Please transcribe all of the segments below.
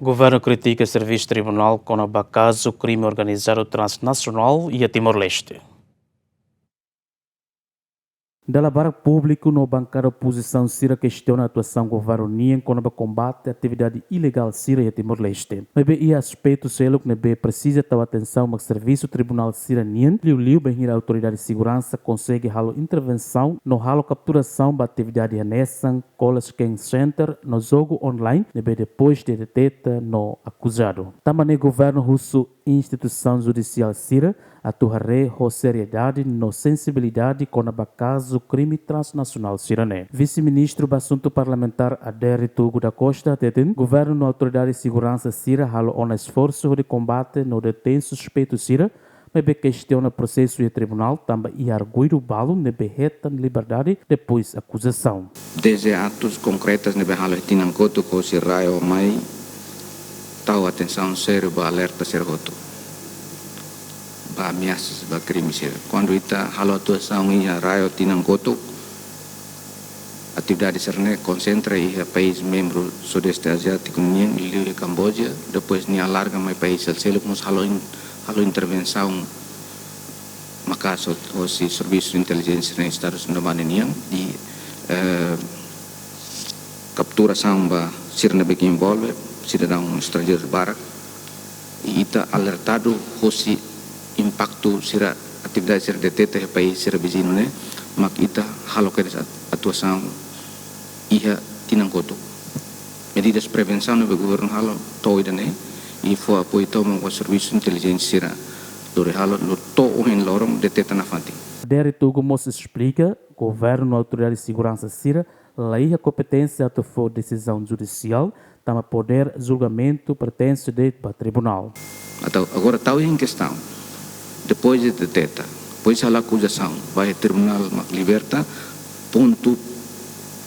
Governo critica serviço tribunal com o caso crime organizado transnacional e a Timor-Leste. Da barra público, no bancada oposição Síria questiona a atuação do governo NIEN quando combate a atividade ilegal Síria e Timor-Leste. Mas e aspecto selo que precisa ter atenção mas serviço tribunal Síria NIEN, liu bem a autoridade de segurança consegue halo intervenção no halo capturação da atividade anexa College King Center no jogo online, depois de deteta no acusado. Também o governo russo instituição judicial Síria atuará com seriedade no sensibilidade com o caso crime transnacional sirané. Vice-ministro do assunto parlamentar Adere Tugu da Costa detém governo na autoridade de segurança Síria halo um esforço de combate no detém suspeito Síria, mas questiona o processo e tribunal também e arguido balo de berreta liberdade depois acusação. Desde atos concretos de halo tinangkoto ko si raio mai tau atenção sério ba alerta sergoto ba ameaças ba crime sério. Quando ita halo atuação ia raio tinangkoto atividade serne concentra em país membro sudeste asiático nien Liu e Camboja, depois ni alarga mai país selo como halo intervenção makaso o si serviço de inteligência nos Estados Unidos e capturação ba sirna bek envolve cidadão estrangeiro barak e ita alertado hosi impacto sira atividade sira deteta e país sira vizinho né mak ita halo que atuação ia tinangkoto medidas de prevenção no governo halo toida né e foi apoio toma o serviço de inteligência sira do halo no to em lorong deteta na fanti. Dere Tugu Mos explica governo na autoridade de segurança Síria lei a competência de for decisão judicial tama poder julgamento pertence para tribunal. Agora está em questão. Depois de deteta, depois da acusação, vai ao tribunal liberta, ponto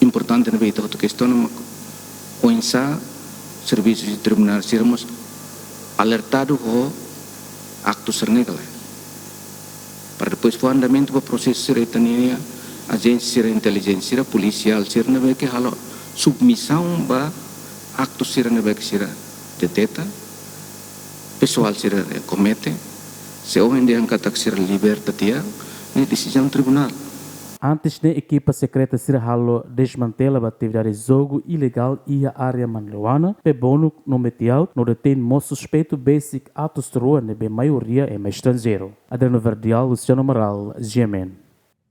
importante na vida da questão, o insa serviços de tribunal sermos alertado com actos sernegal. Para depois o andamento do processo seretania, agência de inteligência policial serna que halo submissão ba actos serna que será deteta pessoal será comete se homem de angkat ser liberta dia é decisão tribunal. Antes da equipa secreta Síria halo desmantela a atividade de jogo ilegal e a área manluana, pebono no metial no detém mo suspeito basic atos de rua, maioria é estrangeiro. Adriano Verdial, Luciano Amaral, GMN.